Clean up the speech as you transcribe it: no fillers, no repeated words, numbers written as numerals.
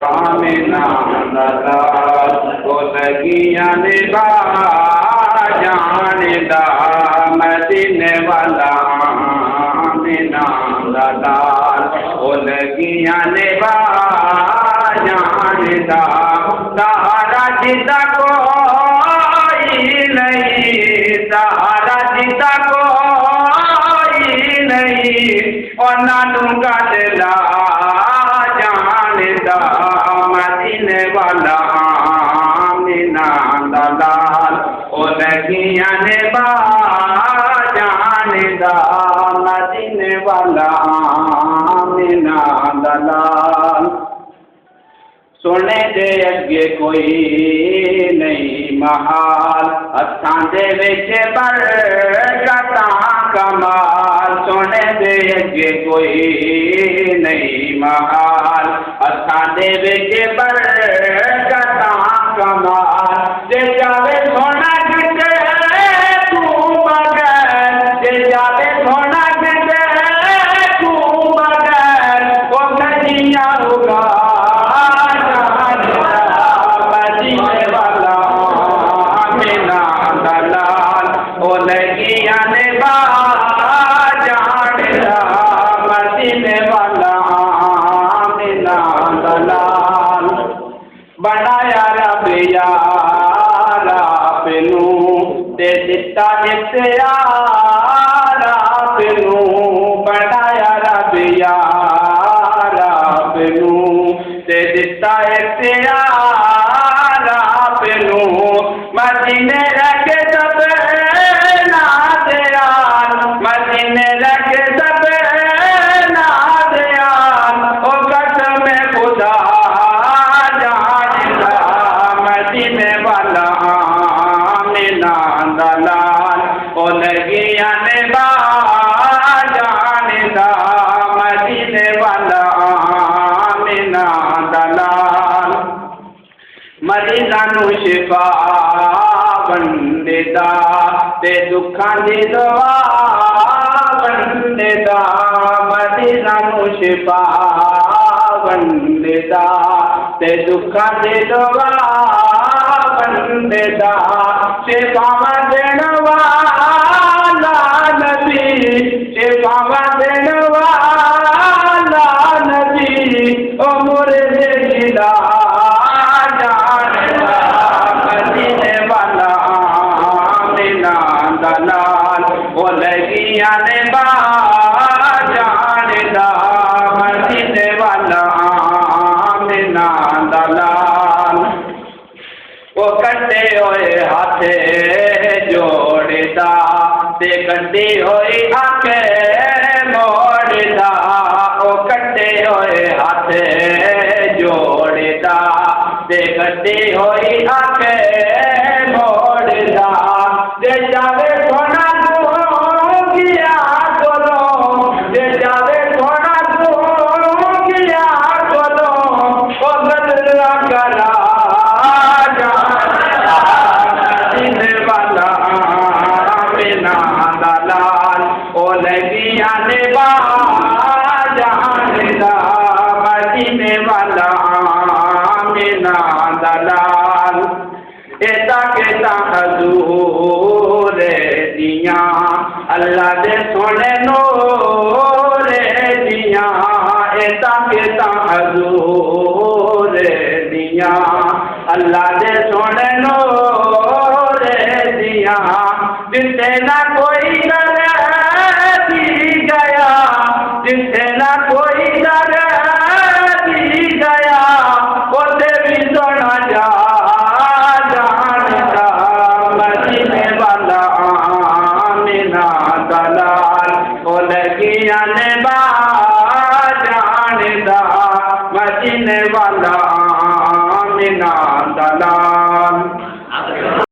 آمینہ دلال کو لگیاں نبا جان دا مدینے والا آمینہ دلال کو لگیاں نبا جان دا سہارا جیتا کوئی نہیں سہارا جیتا کوئی نہیں اور نانوں کا دلا مدینے والا آمینہ دلال او لگیاں نبا جان دا مدینے والا آمینہ دلال سونے دے اگے کوئی نہیں محال ہتھاں دے وچ برکتاں کمال سونے دے اگے کوئی نہیں محال ہتھاں دے وچ برکتاں کمال جے جاوے سونا کتے تو بغیر جے جاوے سونا کتے تو بغیر او کجیاں ہوگا لگیاں نبا جان دا مدینے والا آمینہ دلال بنایا رب یار آپ نوں تے دتا اختیار آپ نوں بنایا رب یار آپ نوں تے دتا اختیار آپ نوں مدینے رکھ مدینے رکھ سب نادیان او قسم خدا جان دا مدینے والا آمینہ دلال او لگیاں نبا جان دا مدینے والا آمینہ دلال مریضاں نوں شفا بندے تے دکھاں دی دعا بندے دا مریضاں نوں شفا بندے دا تے دکھاں دی دعا بندے دا شفا دین والا نبی شفا دین والا نبی او مرد جلا دلال او لگیاں نبا جان دا مدینے والا آمینہ دلال او کٹے ہوئے ہاتھ جوڑدا تے کٹی ہوئی آنکھیں موڑدا او کٹے ہوئے ہاتھ جوڑدا تے کٹی ہوئی آنکھیں موڑدا جے جاوے سونا تو گیا کولو جے جاوے سونا تو گیا کولو او بدلا کرا جان مدینے والا آمینہ دلال او لگیاں نبا جان دا مدینے والا آمینہ دلال ایتا کہتا حضور دیاں اللہ دے سونے نور دیاں ایتا کہتا حضور دیاں اللہ دے سونے نور دیاں جتے نہ کوئی در دی گیا جتے نہ کوئی در دی گیا اسے بھی سونا جا دلال او لگیاں نبا